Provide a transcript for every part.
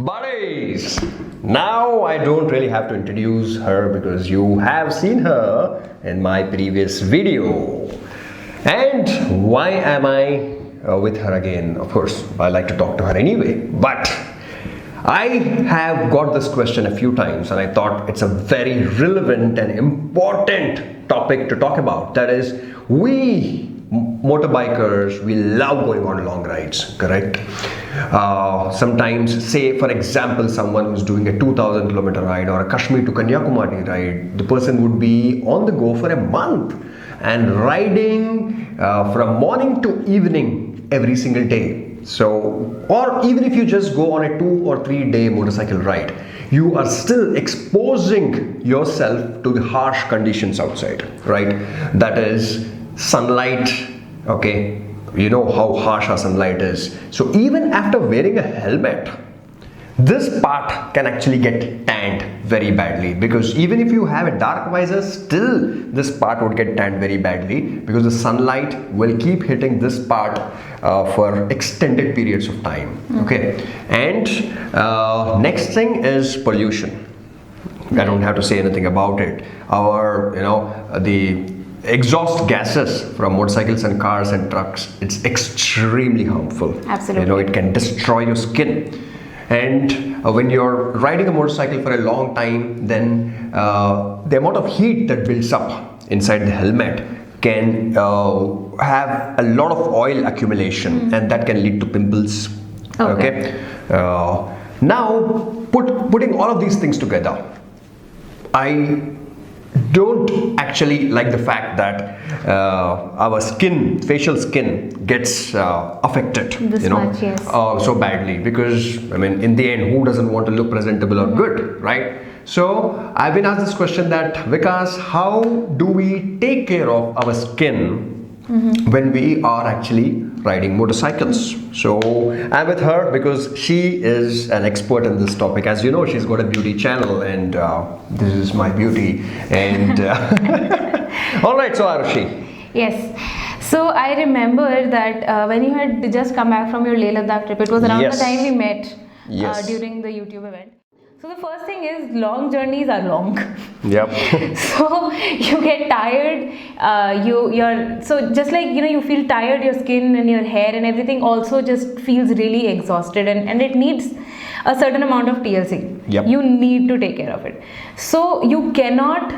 Buddies! Now I don't really have to introduce her because you have seen her in my previous video. And why am I with her again? Of course, I like to talk to her anyway. But I have got this question a few times and I thought it's a very relevant and important topic to talk about. That is, we motorbikers, we love going on long rides, correct? Sometimes, say for example, someone who's doing a 2000 kilometer ride or a Kashmir to Kanyakumari ride, the person would be on the go for a month and riding from morning to evening every single day. So, or even if you just go on a 2 or 3 day motorcycle ride, you are still exposing yourself to the harsh conditions outside, right? That is sunlight, okay? You know how harsh our sunlight is. So even after wearing a helmet, this part can actually get tanned very badly, because even if you have a dark visor, still this part would get tanned very badly because the sunlight will keep hitting this part for extended periods of time. Okay, and next thing is pollution. I don't have to say anything about it. The exhaust gases from motorcycles and cars and trucks, it's extremely harmful. Absolutely. It can destroy your skin. And when you're riding a motorcycle for a long time, then the amount of heat that builds up inside the helmet can have a lot of oil accumulation, and that can lead to pimples. Okay. Now, putting all of these things together, I don't actually like the fact that our skin, facial skin, gets affected so badly, because I mean, in the end, who doesn't want to look presentable or good, right? So I've been asked this question that, Vikas, how do we take care of our skin when we are actually riding motorcycles? So I'm with her because she is an expert in this topic. As you know, she's got a beauty channel, and this is my beauty. And all right, so Arushi. Yes. So I remember that when you had just come back from your Leh Ladakh trip, it was around the time we met during the YouTube event. So the first thing is, long journeys are long. Yep. So you get tired. So just like you feel tired, your skin and your hair and everything also just feels really exhausted, and it needs a certain amount of TLC. Yep. You need to take care of it. So you cannot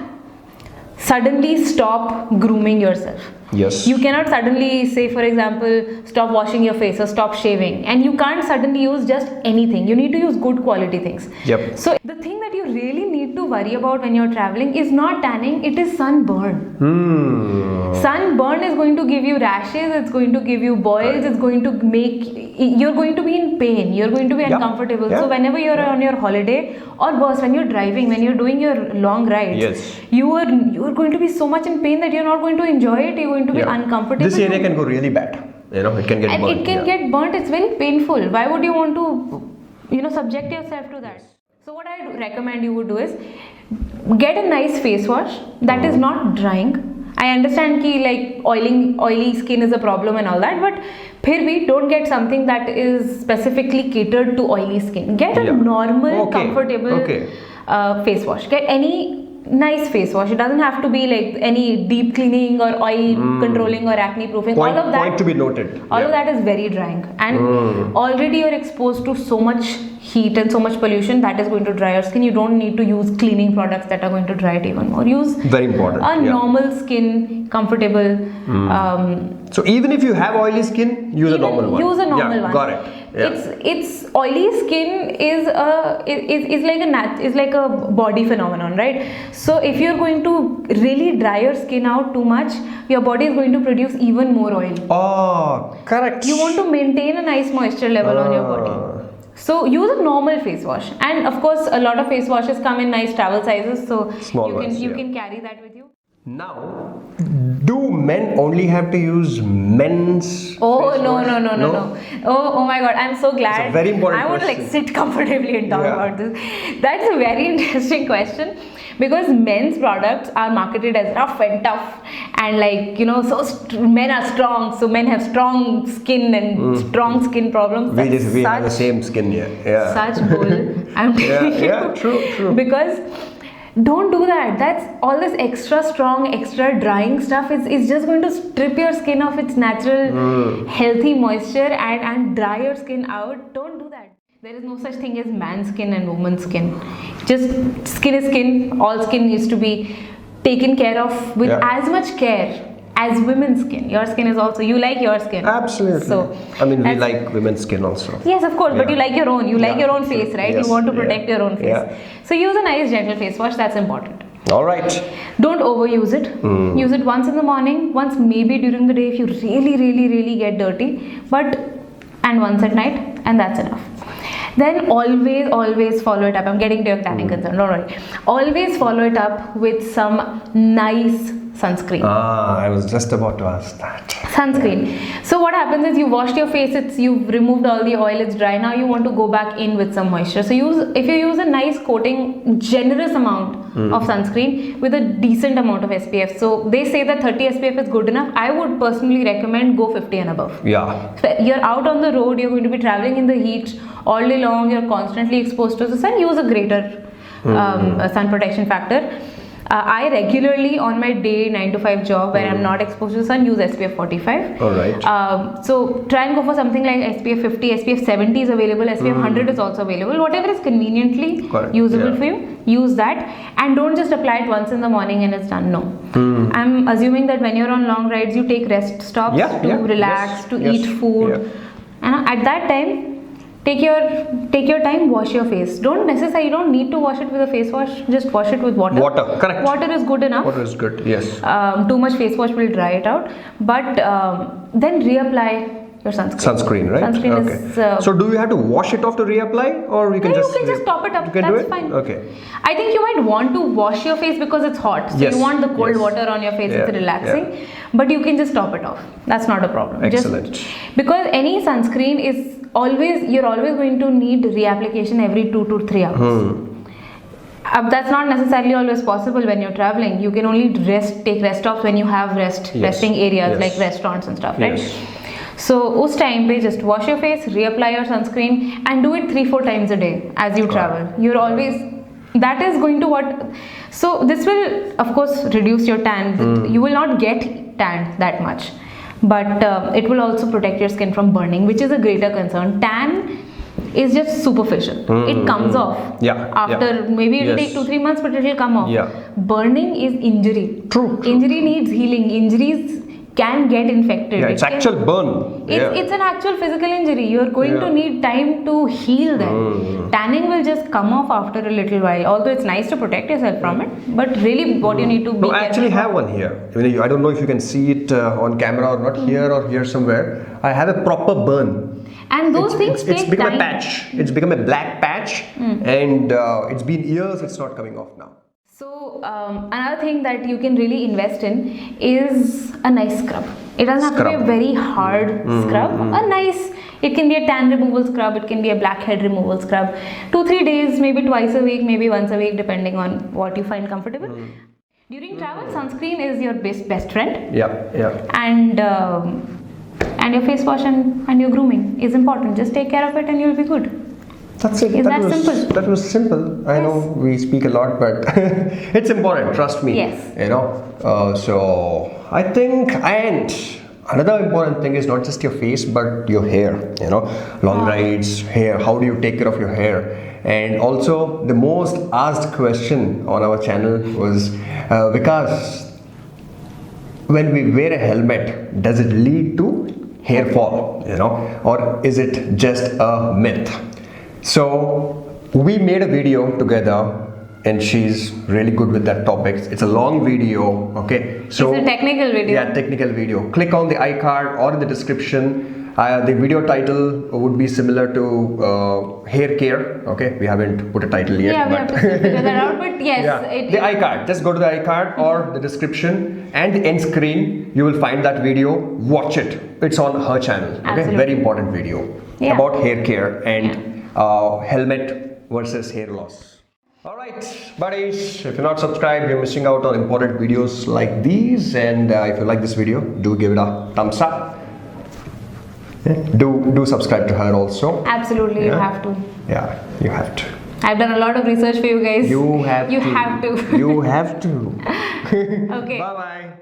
suddenly stop grooming yourself. Yes. You cannot suddenly say, for example, stop washing your face or stop shaving, and you can't suddenly use just anything. You need to use good quality things. Yep. So the thing that you really need to worry about when you're traveling is not tanning, it is sunburn. Sunburn is going to give you rashes, it's going to give you boils, it's going to you're going to be in pain, you're going to be uncomfortable. So whenever you're on your holiday, or worse, when you're driving, when you're doing your long rides, you are going to be so much in pain that you're not going to enjoy it, you're going to be uncomfortable. This area can go really bad. It can get burnt. It can get burnt, it's very painful. Why would you want to subject yourself to that? So what I recommend you would do is get a nice face wash that is not drying. I understand that oily skin is a problem and all that, but don't get something that is specifically catered to oily skin. Get a normal, comfortable face wash. Get any nice face wash. It doesn't have to be like any deep cleaning or oil controlling or acne proofing. All of that, point to be noted. All of that is very drying, and already you're exposed to so much heat and so much pollution that is going to dry your skin. You don't need to use cleaning products that are going to dry it even more. Use very important a normal skin, comfortable. So even if you have oily skin, use a normal one. Use a normal one. Got it. Yeah. It's oily skin is like a body phenomenon, right? So if you're going to really dry your skin out too much, your body is going to produce even more oil. Oh, correct. You want to maintain a nice moisture level on your body. So use a normal face wash, and of course a lot of face washes come in nice travel sizes, so you can carry that with you. Now, do men only have to use men's? Oh, face no, wash? no, no, no, no. Oh my God, I'm so glad. It's a very important I want to like question. sit comfortably and talk Yeah. about this. That's a very interesting question because men's products are marketed as rough and tough and like, you know, men are strong, so men have strong skin and strong skin problems. We have the same skin here. Yeah. Such bull. I'm telling you. Yeah, true. Because don't do that. That's all this extra strong, extra drying stuff is just going to strip your skin of its natural healthy moisture and dry your skin out. Don't do that. There is no such thing as man's skin and woman's skin. Just skin is skin. All skin needs to be taken care of with as much care as women's skin. Your skin is also, you like your skin. Absolutely. So, I mean, we that's- like women's skin also. Yes, of course, but you like your own. You like Yeah, your own sure. face, right? Yes, You want to yeah. protect your own face. Yeah. So use a nice gentle face wash. That's important. All right. Don't overuse it. Use it once in the morning, once maybe during the day if you really get dirty, and once at night, and that's enough. Then always follow it up. I'm getting to your tanning concern, don't worry. Always follow it up with some nice sunscreen. I was just about to ask that. Sunscreen. So what happens is you washed your face, you've removed all the oil, it's dry. Now you want to go back in with some moisture. So if you use a nice coating, generous amount of sunscreen with a decent amount of SPF. So they say that 30 SPF is good enough. I would personally recommend go 50 and above. Yeah. So you're out on the road, you're going to be traveling in the heat all day long, you're constantly exposed to the sun, use a greater sun protection factor. I regularly on my day 9 to 5 job where I'm not exposed to the sun use SPF 45. All right. So try and go for something like SPF 50, SPF 70 is available, SPF 100 is also available. Whatever is conveniently Correct. usable Yeah. for you, use that, and don't just apply it once in the morning and it's done. No. I'm assuming that when you're on long rides you take rest stops to relax, Yes. to Yes. eat food. Yeah. And at that time take your time, wash your face. You don't need to wash it with a face wash, just wash it with water. Correct. Water is good enough. Water is good, yes. Too much face wash will dry it out, but then reapply your Sunscreen, right? Sunscreen okay. is So do you have to wash it off to reapply, or you can no, just... you can just top it up. You can That's do it? fine. Okay. I think you might want to wash your face because it's hot. So Yes, you want the cold yes. water on your face, Yeah, it's relaxing. But you can just top it off. That's not a problem. Excellent. Because any sunscreen is you're always going to need reapplication every 2 to 3 hours. That's not necessarily always possible when you're traveling. You can only take rest stops when you have resting areas like restaurants and stuff, right? Yes. So उस time पे just wash your face, reapply your sunscreen, and do it 3-4 times a day as you travel. You're always, that is going to so this will of course reduce your tan. You will not get tanned that much, but it will also protect your skin from burning, which is a greater concern. Tan is just superficial. It comes off after maybe it will take 2-3 months, but it will come off. Burning is injury. True. Injury needs healing. Injuries can get infected. Yeah, it's actual burn. It's an actual physical injury. You're going to need time to heal that. Tanning will just come off after a little while. Although it's nice to protect yourself from it, but really what you need to be No, I actually careful have one here. I don't know if you can see it on camera or not, here or here somewhere. I have a proper burn. And those things take It's become time. a patch. It's become a black patch, and it's been years. It's not coming off now. So another thing that you can really invest in is a nice scrub. It doesn't have to be a very hard scrub. It can be a tan removal scrub, it can be a blackhead removal scrub. 2-3 days, maybe twice a week, maybe once a week, depending on what you find comfortable. During travel, sunscreen is your best friend. And your face wash and your grooming is important. Just take care of it and you'll be good. That's it. Is that simple? That was simple. I know we speak a lot, but it's important. Trust me. Yes. So I think, and another important thing is not just your face, but your hair. Long rides, hair. How do you take care of your hair? And also, the most asked question on our channel was, Vikas, when we wear a helmet, does it lead to hair fall? Or is it just a myth? So we made a video together, and she's really good with that topic. It's a long video, okay? So it's a technical video. Yeah, technical video. Click on the iCard or in the description. The video title would be similar to hair care. Okay, we haven't put a title yet. Yeah, we have to still figure that out. But yes, yeah, the iCard. Just go to the iCard or the description and the end screen. You will find that video. Watch it. It's on her channel. Okay, Absolutely. very important video about hair care and helmet versus hair loss. Alright, buddies, if you're not subscribed, you're missing out on important videos like these. And if you like this video, do give it a thumbs up. Do subscribe to her also. Absolutely, you have to. Yeah, you have to. I've done a lot of research for you guys. You have to. You have to. You have to. Okay. Bye bye.